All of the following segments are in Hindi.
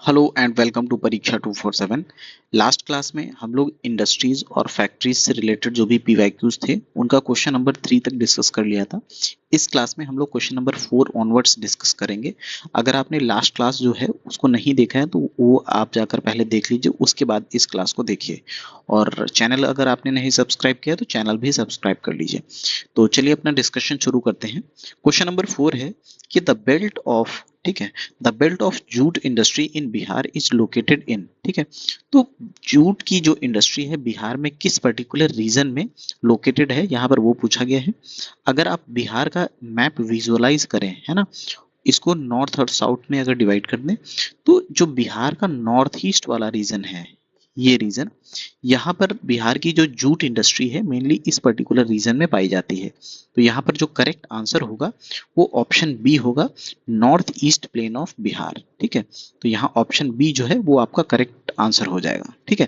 हेलो एंड वेलकम टू परीक्षा 247। लास्ट क्लास में हम लोग इंडस्ट्रीज और फैक्ट्रीज से रिलेटेड जो भी पीवाईक्यूज थे उनका क्वेश्चन नंबर 3 तक डिस्कस कर लिया था। इस क्लास में हम लोग क्वेश्चन नंबर 4 ऑनवर्ड्स डिस्कस करेंगे। अगर आपने लास्ट क्लास जो है उसको नहीं देखा है तो वो आप जाकर पहले देख लीजिए, उसके बाद इस क्लास को देखिए। और चैनल अगर आपने नहीं सब्सक्राइब किया तो चैनल भी सब्सक्राइब कर लीजिए। तो चलिए अपना डिस्कशन शुरू करते हैं। क्वेश्चन नंबर 4 है कि द बेल्ट ऑफ, ठीक है, the belt of jute industry in Bihar is located in, ठीक है। तो जूट की जो इंडस्ट्री है बिहार में किस पर्टिकुलर रीजन में लोकेटेड है, यहाँ पर वो पूछा गया है। अगर आप बिहार का मैप विजुअलाइज करें, है ना, इसको नॉर्थ और साउथ में अगर डिवाइड कर दें तो जो बिहार का नॉर्थ ईस्ट वाला रीजन है, ये रीजन, यहाँ पर बिहार की जो जूट इंडस्ट्री है मेनली इस पर्टिकुलर रीजन में पाई जाती है। तो यहाँ पर जो करेक्ट आंसर होगा वो ऑप्शन बी होगा, north east plane of Bihar, ठीक है। तो यहाँ ऑप्शन बी जो है वो आपका करेक्ट आंसर हो जाएगा, ठीक है।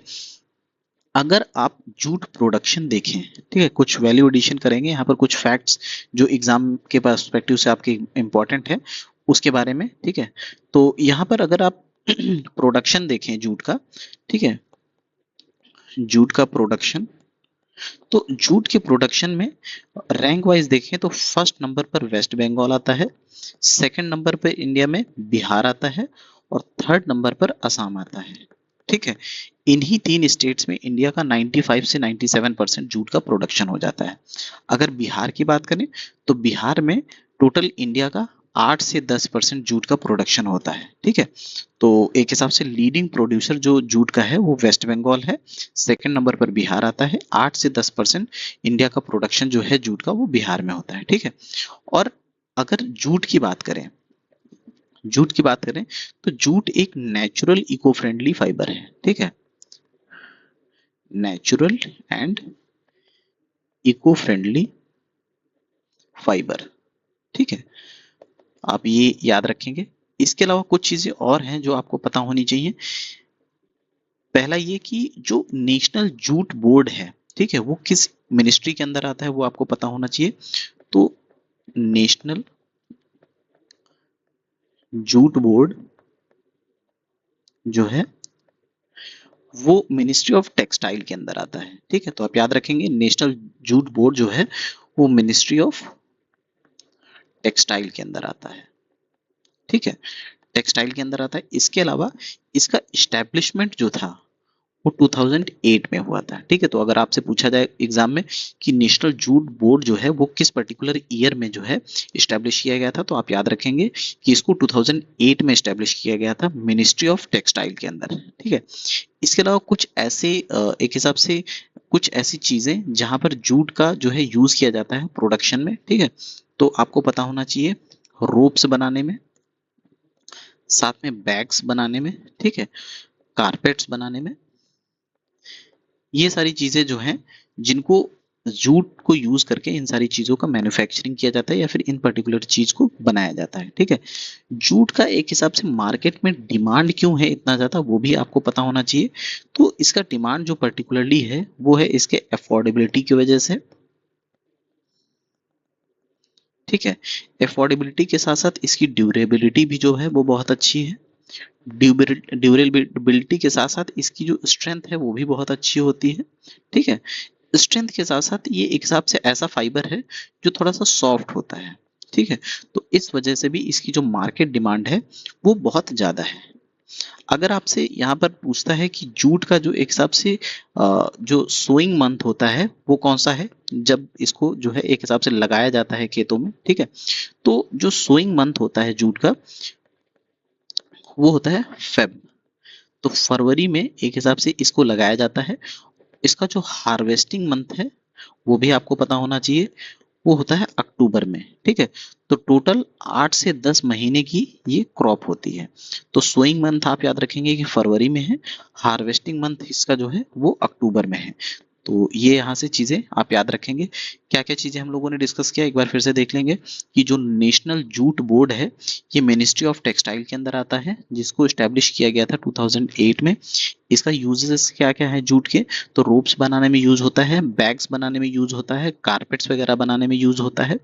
अगर आप जूट प्रोडक्शन देखें, ठीक है, कुछ वैल्यू एडिशन करेंगे यहाँ पर, कुछ फैक्ट्स जो एग्जाम के पर्सपेक्टिव से आपके इंपॉर्टेंट है उसके बारे में, ठीक है। तो यहाँ पर अगर आप प्रोडक्शन देखें जूट का, ठीक है, जूट का प्रोडक्शन, तो जूट के प्रोडक्शन में रैंक वाइज देखें तो फर्स्ट नंबर पर वेस्ट बंगाल आता है, सेकंड नंबर पर इंडिया में बिहार आता है और थर्ड नंबर पर असम आता है, ठीक है। इन्हीं तीन स्टेट्स में इंडिया का 95 से 97% जूट का प्रोडक्शन हो जाता है। अगर बिहार की बात करें तो बिहार में टोटल इंडिया का 8 से 10% जूट का प्रोडक्शन होता है, ठीक है। तो एक हिसाब से लीडिंग प्रोड्यूसर जो जूट का है वो वेस्ट बंगाल है, सेकंड नंबर पर बिहार आता है, 8 से 10% इंडिया का प्रोडक्शन जो है जूट का वो बिहार में होता है, ठीक है। और अगर जूट की बात करें तो जूट एक नेचुरल इको फ्रेंडली फाइबर है, ठीक है, natural and eco friendly fibre, ठीक है। आप ये याद रखेंगे। इसके अलावा कुछ चीजें और हैं जो आपको पता होनी चाहिए। पहला ये कि जो नेशनल जूट बोर्ड है, ठीक है, वो किस मिनिस्ट्री के अंदर आता है वो आपको पता होना चाहिए। तो नेशनल जूट बोर्ड जो है वो मिनिस्ट्री ऑफ टेक्सटाइल के अंदर आता है, ठीक है। तो आप याद रखेंगे नेशनल जूट बोर्ड जो है वो मिनिस्ट्री ऑफ टेक्सटाइल के अंदर आता है, ठीक है, टेक्सटाइल के अंदर आता है। इसके अलावा इसका इस्टेब्लिशमेंट जो था वो 2008 में हुआ था, ठीक है। तो अगर आपसे पूछा जाए एग्जाम में कि नेशनल जूट बोर्ड जो है वो किस पर्टिकुलर ईयर में जो है इस्टेब्लिश किया गया था, तो आप याद रखेंगे कि इसको 2008 में इस्टेब्लिश किया गया था मिनिस्ट्री ऑफ टेक्सटाइल के अंदर, ठीक है। इसके अलावा कुछ ऐसे एक हिसाब से कुछ ऐसी चीजें जहां पर जूट का जो है यूज किया जाता है प्रोडक्शन में, ठीक है। तो आपको पता होना चाहिए, रोप्स बनाने में, साथ में बैग्स बनाने में, ठीक है, कारपेट्स बनाने में, ये सारी चीजें जो हैं जिनको जूट को यूज करके इन सारी चीजों का मैन्युफैक्चरिंग किया जाता है या फिर इन पर्टिकुलर चीज को बनाया जाता है, ठीक है। जूट का एक हिसाब से मार्केट में डिमांड क्यों है इतना ज्यादा वो भी आपको पता होना चाहिए। तो इसका डिमांड जो पर्टिकुलरली है वो है इसके अफोर्डेबिलिटी की वजह से, ठीक है। अफोर्डेबिलिटी के साथ साथ इसकी ड्यूरेबिलिटी भी जो है वो बहुत अच्छी है। ड्यूरेबिलिटी के साथ साथ इसकी जो स्ट्रेंथ है वो भी बहुत अच्छी होती है, ठीक है। स्ट्रेंथ के साथ साथ ये एक हिसाब से ऐसा फाइबर है जो थोड़ा सा सॉफ्ट होता है, ठीक है। तो इस वजह से भी इसकी जो मार्केट डिमांड है वो बहुत ज्यादा है। अगर आपसे यहाँ पर पूछता है कि जूट का जो एक हिसाब से जो सोइंग मंथ होता है वो कौन सा है, जब इसको जो है एक हिसाब से लगाया जाता है खेतों में, ठीक है। तो जो सोइंग मंथ होता है जूट का वो होता है फेब। तो फरवरी में एक हिसाब से इसको लगाया जाता है। इसका जो हार्वेस्टिंग मंथ है वो भी आपको पता होना चाहिए, वो होता है अक्टूबर में, ठीक है। तो टोटल 8 से 10 महीने की ये क्रॉप होती है। तो सोइंग मंथ आप याद रखेंगे कि फरवरी में है, हार्वेस्टिंग मंथ इसका जो है वो अक्टूबर में है। तो ये यहाँ से चीजें आप याद रखेंगे। क्या क्या चीजें हम लोगों ने डिस्कस किया एक बार फिर से देख लेंगे कि जो नेशनल जूट बोर्ड है ये मिनिस्ट्री ऑफ टेक्सटाइल के अंदर आता है जिसको स्टैब्लिश किया गया था 2008 में। इसका यूजेस क्या क्या है जूट के, तो रोप्स बनाने में यूज होता है, बैग्स बनाने में यूज होता है, कारपेट्स वगैरह बनाने में यूज होता है।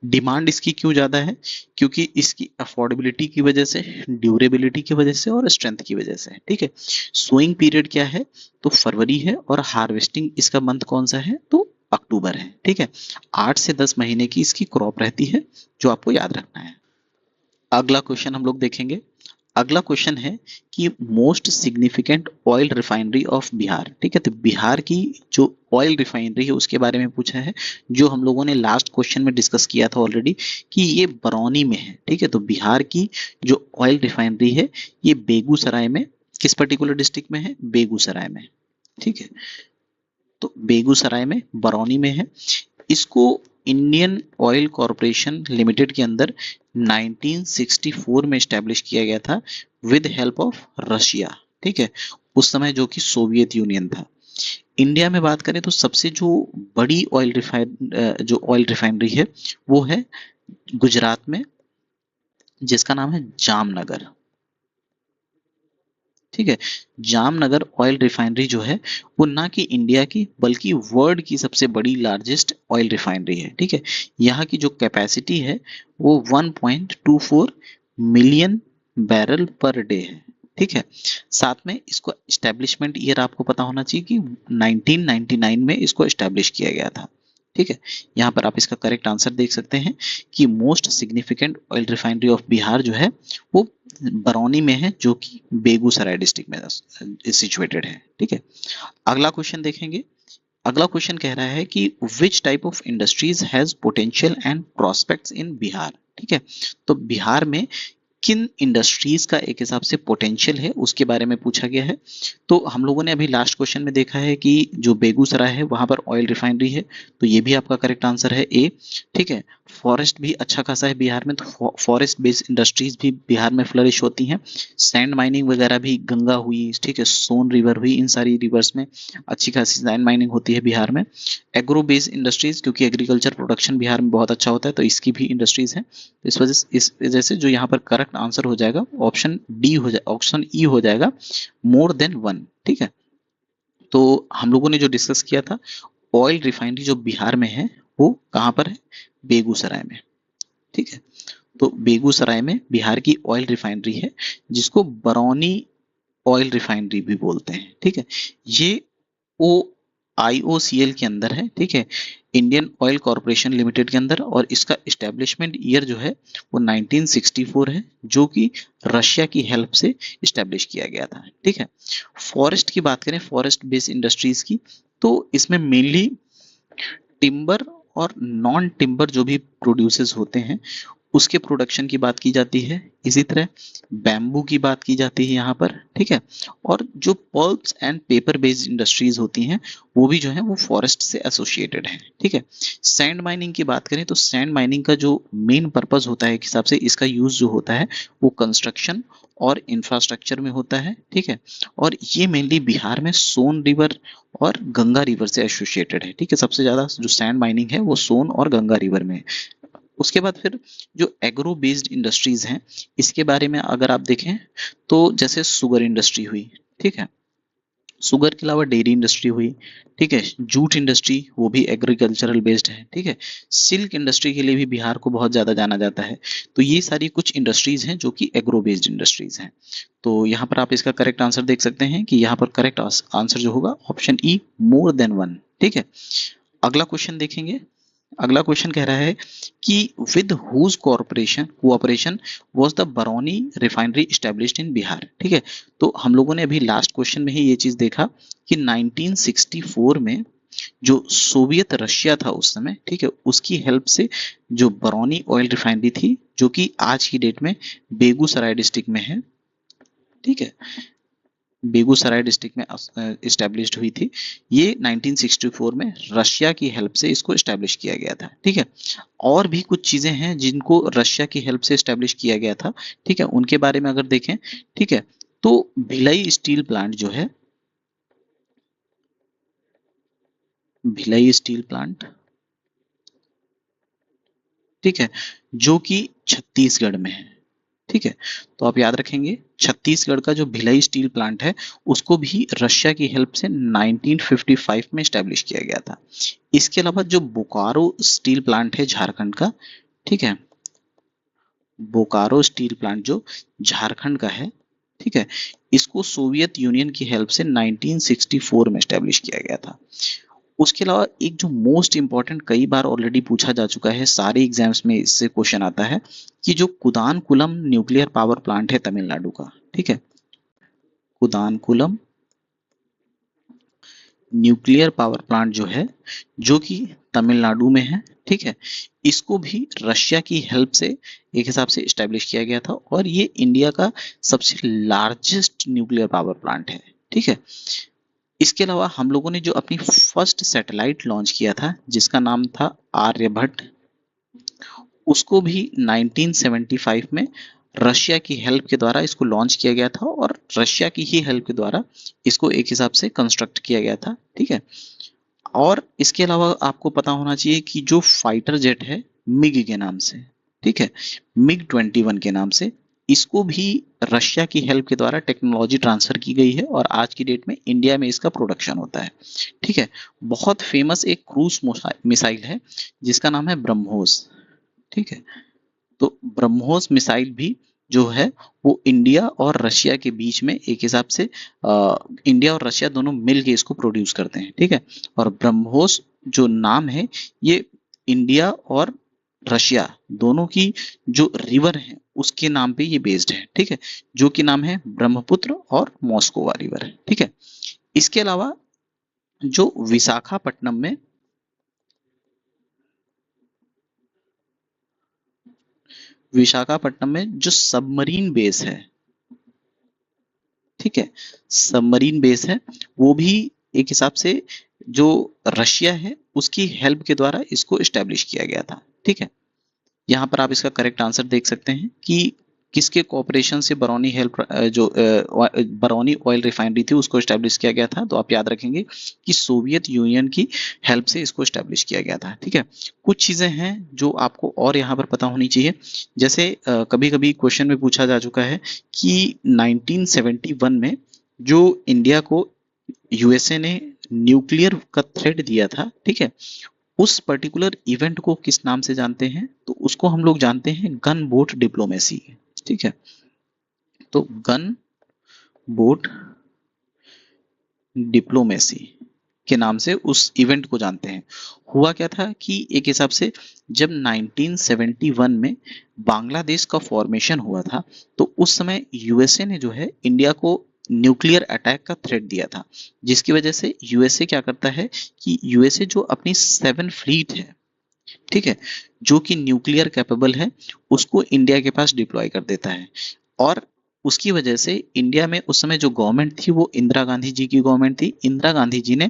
डिमांड इसकी क्यों ज्यादा है, क्योंकि इसकी अफोर्डेबिलिटी की वजह से, ड्यूरेबिलिटी की वजह से और स्ट्रेंथ की वजह से। ठीक है, सोइंग पीरियड क्या है, तो फरवरी है, और हार्वेस्टिंग इसका मंथ कौन सा है, तो अक्टूबर है। ठीक है, 8 से 10 महीने की इसकी क्रॉप रहती है, जो आपको याद रखना है। अगला क्वेश्चन हम लोग देखेंगे। अगला क्वेश्चन है कि most significant oil refinery of Bihar. ठीक है, तो बिहार की जो ऑयल रिफाइनरी है उसके बारे में पूछा है, जो हम लोगों ने लास्ट क्वेश्चन में डिस्कस किया था ऑलरेडी कि ये बरौनी में है। ठीक है, तो बिहार की जो ऑयल रिफाइनरी है ये बेगूसराय में, किस पर्टिकुलर डिस्ट्रिक्ट में है, बेगूसराय में। ठीक है, तो बेगूसराय में, बरौनी में है। इसको इंडियन ऑयल कॉरपोरेशन लिमिटेड के अंदर 1964 में स्टैब्लिश किया गया था विद हेल्प ऑफ रशिया। ठीक है, उस समय जो कि सोवियत यूनियन था। इंडिया में बात करें तो सबसे जो बड़ी ऑयल रिफाइनरी है वो है गुजरात में, जिसका नाम है जामनगर। ठीक है, जामनगर ऑयल रिफाइनरी जो है वो ना कि इंडिया की बल्कि वर्ल्ड की सबसे बड़ी लार्जेस्ट ऑयल रिफाइनरी है। ठीक है, यहाँ की जो कैपेसिटी है वो 1.24 मिलियन बैरल पर डे है। ठीक है, साथ में इसको एस्टेब्लिशमेंट ईयर आपको पता होना चाहिए कि 1999 में इसको एस्टेब्लिश किया गया था। ठीक है, यहाँ पर आप इसका करेक्ट आंसर देख सकते हैं कि most significant oil refinery of Bihar जो है वो बरौनी में है, जो कि बेगूसराय डिस्ट्रिक्ट में सिचुएटेड है। ठीक है, अगला क्वेश्चन देखेंगे। अगला क्वेश्चन कह रहा है कि which type of industries has potential and prospects in Bihar. ठीक है, तो बिहार में किन इंडस्ट्रीज का एक हिसाब से पोटेंशियल है उसके बारे में पूछा गया है। तो हम लोगों ने अभी लास्ट क्वेश्चन में देखा है कि जो बेगूसराय है वहां पर ऑयल रिफाइनरी है, तो ये भी आपका करेक्ट आंसर है ए। ठीक है, फॉरेस्ट भी अच्छा खासा है बिहार में, तो फॉरेस्ट बेस्ड इंडस्ट्रीज भी बिहार में फ्लरिश होती हैं। सैंड माइनिंग वगैरह भी, गंगा हुई, ठीक है, सोन रिवर हुई, इन सारी रिवर्स में अच्छी खासी सैंड माइनिंग होती है बिहार में। एग्रो बेस्ड इंडस्ट्रीज, क्योंकि एग्रीकल्चर प्रोडक्शन बिहार में बहुत अच्छा होता है, तो इसकी भी इंडस्ट्रीज है। इस वजह से जो यहाँ पर करेक्ट आंसर हो जाएगा ऑप्शन डी हो जाए, ऑप्शन ई हो जाएगा, मोर देन वन। ठीक है, तो हम लोगों ने जो डिस्कस किया था ऑयल रिफाइनरी जो बिहार में है वो कहाँ पर है, बेगूसराय में। ठीक है, तो बेगूसराय में बिहार की ऑयल रिफाइनरी है, जिसको बरौनी ऑयल रिफाइनरी भी बोलते हैं। ठीक है, ये ओ IOCL के अंदर है। ठीक है, इंडियन ऑयल कॉरपोरेशन लिमिटेड के अंदर, और इसका इस्टेब्लिशमेंट ईयर जो है वो 1964 है, जो कि रशिया की हेल्प से इस्टेब्लिश किया गया था। ठीक है, फॉरेस्ट की बात करें, फॉरेस्ट बेस्ड इंडस्ट्रीज की, तो इसमें मेनली टिम्बर और नॉन टिम्बर जो भी प्रोड्यूसेस होते हैं उसके प्रोडक्शन की बात की जाती है। इसी तरह बैम्बू की बात की जाती है यहाँ पर। ठीक है, और जो pulps and paper based industries होती हैं वो भी जो है वो फॉरेस्ट से एसोसिएटेड है। ठीक है, सैंड माइनिंग की बात करें तो सैंड माइनिंग का जो मेन पर्पज होता है, एक हिसाब से इसका यूज जो होता है वो कंस्ट्रक्शन और इंफ्रास्ट्रक्चर में होता है। ठीक है, और ये मेनली बिहार में सोन रिवर और गंगा रिवर से एसोसिएटेड है। ठीक है, सबसे ज्यादा जो सैंड माइनिंग है वो सोन और गंगा रिवर में है। उसके बाद फिर जो एग्रो बेस्ड इंडस्ट्रीज हैं इसके बारे में अगर आप देखें तो जैसे शुगर इंडस्ट्री हुई। ठीक है, शुगर के अलावा डेयरी इंडस्ट्री हुई। ठीक है, जूट इंडस्ट्री वो भी एग्रीकल्चरल बेस्ड है। ठीक है, सिल्क इंडस्ट्री के लिए भी बिहार को बहुत ज़्यादा जाना जाता है। तो ये सारी कुछ इंडस्ट्रीज हैं जो कि एग्रो बेस्ड इंडस्ट्रीज हैं। तो यहाँ पर आप इसका करेक्ट आंसर देख सकते हैं कि यहाँ पर करेक्ट आंसर जो होगा option E, more than one. ठीक है, अगला क्वेश्चन देखेंगे। अगला क्वेश्चन कह रहा है कि with whose cooperation was the Barauni refinery established in Bihar. ठीक है, तो हम लोगों ने अभी लास्ट क्वेश्चन में ही ये चीज देखा कि 1964 में जो सोवियत रशिया था उस समय, ठीक है, उसकी हेल्प से जो बरौनी ऑयल रिफाइनरी थी, जो कि आज की डेट में बेगूसराय डिस्ट्रिक्ट में है। ठीक है, बेगूसराय डिस्ट्रिक्ट में इस्टेब्लिश्ड हुई थी। ये 1964 में रशिया की हेल्प से इसको इस्टेब्लिश किया गया था। ठीक है, और भी कुछ चीजें हैं जिनको रशिया की हेल्प से इस्टेब्लिश किया गया था। ठीक है, उनके बारे में अगर देखें, ठीक है, तो भिलाई स्टील प्लांट जो है, भिलाई स्टील प्लांट, ठीक है, जो कि छत्तीसगढ़ में है। ठीक है, ठीक है। तो आप याद रखेंगे छत्तीसगढ़ का जो भिलाई स्टील प्लांट है उसको भी रशिया की हेल्प से 1955 में स्टैब्लिश किया गया था। इसके अलावा जो बोकारो स्टील प्लांट है झारखंड का, ठीक है, बोकारो स्टील प्लांट जो झारखंड का है, ठीक है, इसको सोवियत यूनियन की हेल्प से 1964 में स्टैब्लिश किया गया था। उसके अलावा एक जो मोस्ट इंपॉर्टेंट कई बार ऑलरेडी पूछा जा चुका है, सारे एग्जाम्स में इससे क्वेश्चन आता है कि जो कुदानकुलम न्यूक्लियर पावर प्लांट है तमिलनाडु का, ठीक है, कुदानकुलम न्यूक्लियर पावर प्लांट जो है जो कि तमिलनाडु में है, ठीक है, इसको भी रशिया की हेल्प से एक हिसाब से स्टैब्लिश किया गया था और ये इंडिया का सबसे लार्जेस्ट न्यूक्लियर पावर प्लांट है, ठीक है। इसके अलावा हम लोगों ने जो अपनी फर्स्ट सैटेलाइट लॉन्च किया था जिसका नाम था आर्यभट्ट, उसको भी 1975 में रशिया की हेल्प के द्वारा इसको लॉन्च किया गया था और रशिया की ही हेल्प के द्वारा इसको एक हिसाब से कंस्ट्रक्ट किया गया था, ठीक है। और इसके अलावा आपको पता होना चाहिए कि जो फाइटर जेट है मिग के नाम से, ठीक है, मिग 21 के नाम से, इसको भी रशिया की हेल्प के द्वारा टेक्नोलॉजी ट्रांसफर की गई है और आज की डेट में इंडिया में इसका प्रोडक्शन होता है, ठीक है। बहुत फेमस एक क्रूज मिसाइल है जिसका नाम है ब्रह्मोस, ठीक है। तो ब्रह्मोस मिसाइल भी जो है वो इंडिया और रशिया के बीच में एक हिसाब से इंडिया और रशिया दोनों मिल के इसको प्रोड्यूस करते हैं, ठीक है। और ब्रह्मोस जो नाम है ये इंडिया और रशिया दोनों की जो रिवर है उसके नाम पे ये बेस्ड है, ठीक है, जो कि नाम है ब्रह्मपुत्र और मॉस्कोवा रिवर है, ठीक है। इसके अलावा जो विशाखापट्टनम में जो सबमरीन बेस है, ठीक है, सबमरीन बेस है, वो भी एक हिसाब से जो रशिया है उसकी हेल्प के द्वारा इसको एस्टेब्लिश किया गया था, ठीक है। यहाँ पर आप इसका करेक्ट आंसर देख सकते हैं कि किसके कोऑपरेशन से बरौनी बरौनी ऑयल रिफाइनरी थी उसको एस्टेब्लिश किया गया था। तो आप याद रखेंगे कि सोवियत यूनियन की हेल्प से इसको एस्टेब्लिश किया गया था, ठीक है। कुछ चीजें हैं जो आपको और यहाँ पर पता होनी चाहिए, जैसे कभी कभी क्वेश्चन में पूछा जा चुका है कि 1971 में जो इंडिया को यूएसए ने न्यूक्लियर का थ्रेट दिया था, ठीक है, उस पर्टिकुलर इवेंट को किस नाम से जानते हैं? तो उसको हम लोग जानते हैं गन बोट डिप्लोमेसी, ठीक है। तो गन बोट डिप्लोमेसी के नाम से उस इवेंट को जानते हैं। हुआ क्या था कि एक हिसाब से जब 1971 में बांग्लादेश का फॉर्मेशन हुआ था तो उस समय यूएसए ने जो है इंडिया को न्यूक्लियर अटैक का थ्रेट दिया था, जिसकी वजह से यूएसए क्या करता है कि यूएसए जो अपनी 7 फ्लीट है, ठीक है, जो कि न्यूक्लियर कैपेबल है, उसको इंडिया के पास डिप्लॉय कर देता है। और उसकी वजह से इंडिया में उस समय जो गवर्नमेंट थी वो इंदिरा गांधी जी की गवर्नमेंट थी। इंदिरा गांधी जी ने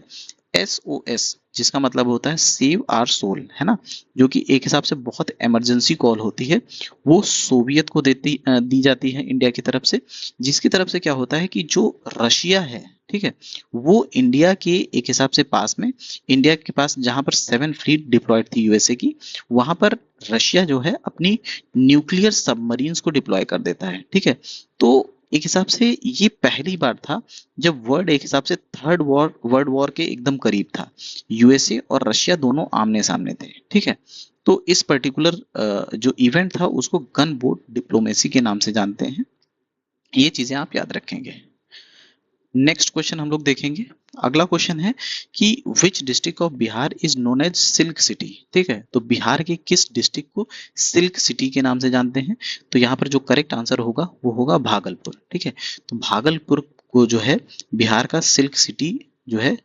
SOS, जिसका मतलब होता है सेव आवर सोल, है ना, जो कि एक हिसाब से बहुत इमरजेंसी कॉल होती है, वो सोवियत को दी जाती है इंडिया की तरफ से, जिसकी तरफ से क्या होता है कि जो रशिया है, ठीक है, वो इंडिया के एक हिसाब से पास में, इंडिया के पास जहां पर 7 फ्लीट डिप्लॉयड थी यूएसए की, वहां पर रशिया जो है अपनी न्यूक्लियर सबमरीन्स को डिप्लॉय कर देता है, ठीक है। तो एक हिसाब से ये पहली बार था जब वर्ल्ड एक हिसाब से वर्ल्ड वॉर के एकदम करीब था, यूएसए और रशिया दोनों आमने सामने थे, ठीक है। तो इस पर्टिकुलर जो इवेंट था उसको गन बोट डिप्लोमेसी के नाम से जानते हैं। ये चीजें आप याद रखेंगे। नेक्स्ट क्वेश्चन हम लोग देखेंगे। अगला क्वेश्चन है कि which district of Bihar is known as silk city, ठीक है। तो बिहार के किस डिस्ट्रिक्ट को सिल्क सिटी के नाम से जानते हैं? तो यहाँ पर जो करेक्ट आंसर होगा वो होगा भागलपुर, ठीक है। तो भागलपुर को जो है बिहार का सिल्क सिटी जो है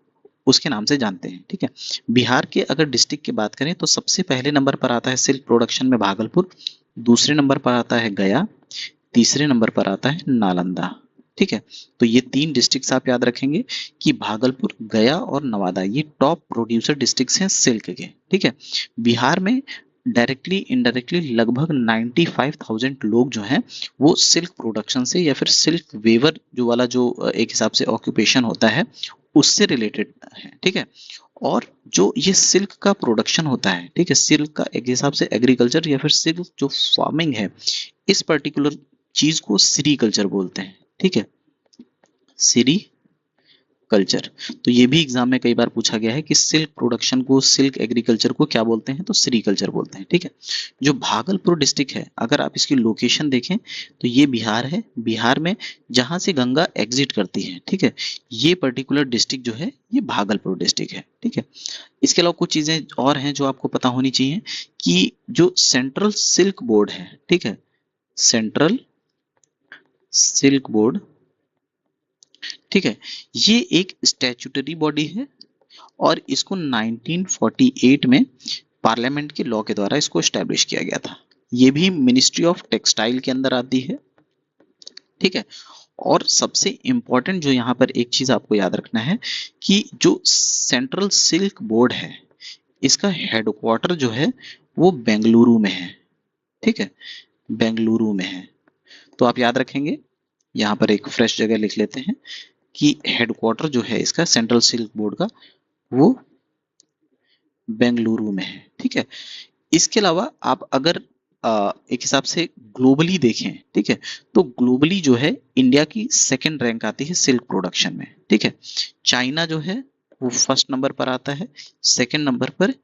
उसके नाम से जानते हैं, ठीक है। बिहार के अगर डिस्ट्रिक्ट की बात करें तो सबसे पहले नंबर पर आता है सिल्क प्रोडक्शन में भागलपुर, दूसरे नंबर पर आता है गया, तीसरे नंबर पर आता है नालंदा, ठीक है। तो ये 3 डिस्ट्रिक्ट्स आप याद रखेंगे कि भागलपुर, गया और नवादा ये टॉप प्रोड्यूसर डिस्ट्रिक्ट्स हैं सिल्क के, ठीक है। बिहार में डायरेक्टली इनडायरेक्टली लगभग 95,000 लोग जो हैं वो सिल्क प्रोडक्शन से या फिर सिल्क वेवर जो वाला जो एक हिसाब से ऑक्यूपेशन होता है उससे रिलेटेड है, ठीक है। और जो ये सिल्क का प्रोडक्शन होता है, ठीक है, सिल्क का एक हिसाब से एग्रीकल्चर या फिर सिल्क जो फार्मिंग है, इस पर्टिकुलर चीज को सीरीकल्चर बोलते हैं, ठीक है, सीरी कल्चर। तो ये भी एग्जाम में कई बार पूछा गया है कि सिल्क प्रोडक्शन को, सिल्क एग्रीकल्चर को क्या बोलते हैं, तो सेरीकल्चर बोलते हैं, ठीक है। जो भागलपुर डिस्ट्रिक्ट है, अगर आप इसकी लोकेशन देखें तो ये बिहार है, बिहार में जहां से गंगा एग्जिट करती है, ठीक है, ये पर्टिकुलर डिस्ट्रिक्ट जो है ये भागलपुर डिस्ट्रिक्ट है, ठीक है। इसके अलावा कुछ चीजें और हैं जो आपको पता होनी चाहिए कि जो सेंट्रल सिल्क बोर्ड है, ठीक है, सेंट्रल सिल्क बोर्ड, ठीक है, ये एक स्टैट्यूटरी बॉडी है और इसको 1948 में पार्लियामेंट के लॉ के द्वारा इसको एस्टैब्लिश किया गया था। ये भी मिनिस्ट्री ऑफ टेक्सटाइल के अंदर आती है, ठीक है। और सबसे इंपॉर्टेंट जो यहाँ पर एक चीज आपको याद रखना है कि जो सेंट्रल सिल्क बोर्ड है, इसका हेडक्वार्टर जो है वो बेंगलुरु में है, ठीक है, बेंगलुरु में है। तो आप याद रखेंगे, यहाँ पर एक फ्रेश जगह लिख लेते हैं कि हेडक्वार्टर जो है इसका सेंट्रल सिल्क बोर्ड का वो बेंगलुरु में है, ठीक है। इसके अलावा आप अगर एक हिसाब से ग्लोबली देखें, ठीक है, तो ग्लोबली जो है इंडिया की सेकंड रैंक आती है सिल्क प्रोडक्शन में, ठीक है। चाइना जो है वो फर्स्ट नंबर पर आता है, सेकंड नंबर पर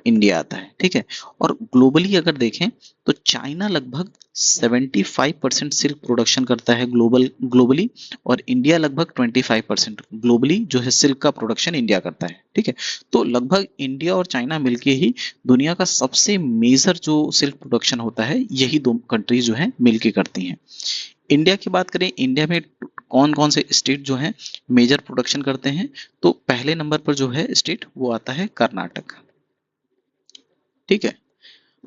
इंडिया आता है, ठीक है। और ग्लोबली अगर देखें तो चाइना लगभग 75% सिल्क प्रोडक्शन करता है ग्लोबली, और इंडिया लगभग 25% ग्लोबली जो है सिल्क का प्रोडक्शन इंडिया करता है, ठीक है। तो लगभग इंडिया और चाइना मिलके ही दुनिया का सबसे मेजर जो सिल्क प्रोडक्शन होता है, यही दो कंट्रीज जो है मिलके करती हैं। इंडिया की बात करें, इंडिया में कौन कौन से स्टेट जो है मेजर प्रोडक्शन करते हैं, तो पहले नंबर पर जो है स्टेट वो आता है कर्नाटक, ठीक है।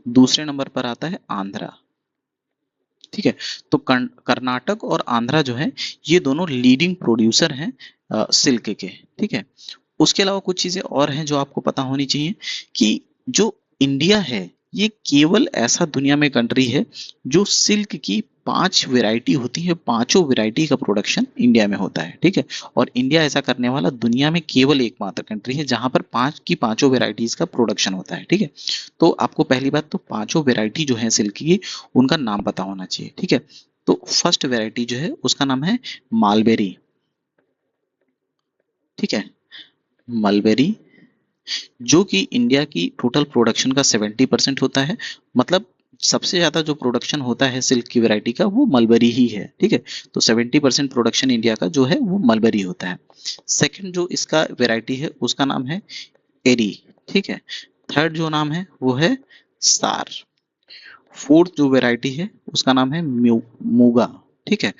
दूसरे नंबर पर आता है आंध्रा, ठीक है। तो कर्नाटक और आंध्रा जो है ये दोनों लीडिंग प्रोड्यूसर हैं सिल्क के, ठीक है। उसके अलावा कुछ चीजें और हैं जो आपको पता होनी चाहिए कि जो इंडिया है ये केवल ऐसा दुनिया में कंट्री है जो सिल्क की 5 वैरायटी होती है, पांचों वैरायटी का प्रोडक्शन इंडिया में होता है, ठीक है। और इंडिया ऐसा करने वाला दुनिया में केवल एकमात्र कंट्री है जहां पर 5 की पांचों वैरायटीज का प्रोडक्शन होता है, ठीक है। तो आपको पहली बात तो पांचों वैरायटी जो है सिल्क की उनका नाम पता होना चाहिए, ठीक है। तो फर्स्ट वैरायटी जो है उसका नाम है मालबेरी, ठीक है, मलबेरी, जो कि इंडिया की टोटल प्रोडक्शन का 70% होता है। मतलब सबसे ज्यादा जो प्रोडक्शन होता है सिल्क की वैरायटी का वो मलबेरी ही है, ठीक है। तो 70% प्रोडक्शन इंडिया का जो है वो मलबेरी होता है। सेकंड जो इसका वैरायटी है उसका नाम है एरी, ठीक है। थर्ड जो नाम है वो है सार। फोर्थ जो वैरायटी है उसका नाम है मूगा, ठीक है।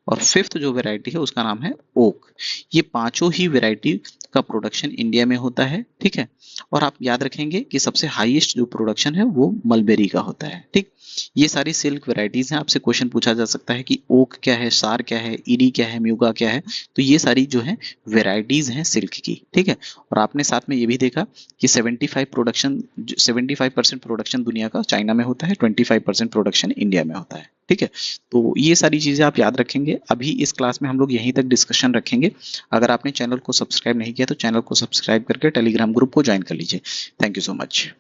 और फिफ्थ जो वैरायटी है उसका नाम है ओक। ये पांचों ही वैरायटी का प्रोडक्शन इंडिया में होता है, ठीक है। और आप याद रखेंगे कि सबसे हाईएस्ट जो प्रोडक्शन है वो मलबेरी का होता है, ठीक। ये सारी सिल्क वैरायटीज हैं। आपसे क्वेश्चन पूछा जा सकता है कि ओक क्या है, सार क्या है, इरी क्या है, म्यूगा क्या है। तो ये सारी जो है वैरायटीज हैं सिल्क की, ठीक है। और आपने साथ में ये भी देखा कि 75% प्रोडक्शन दुनिया का चाइना में होता है, 25% प्रोडक्शन इंडिया में होता है, ठीक है। तो ये सारी चीजें आप याद रखेंगे। अभी इस क्लास में हम लोग यहीं तक डिस्कशन रखेंगे। अगर आपने चैनल को सब्सक्राइब नहीं किया तो चैनल को सब्सक्राइब करके टेलीग्राम ग्रुप को ज्वाइन कर लीजिए। Thank you so much.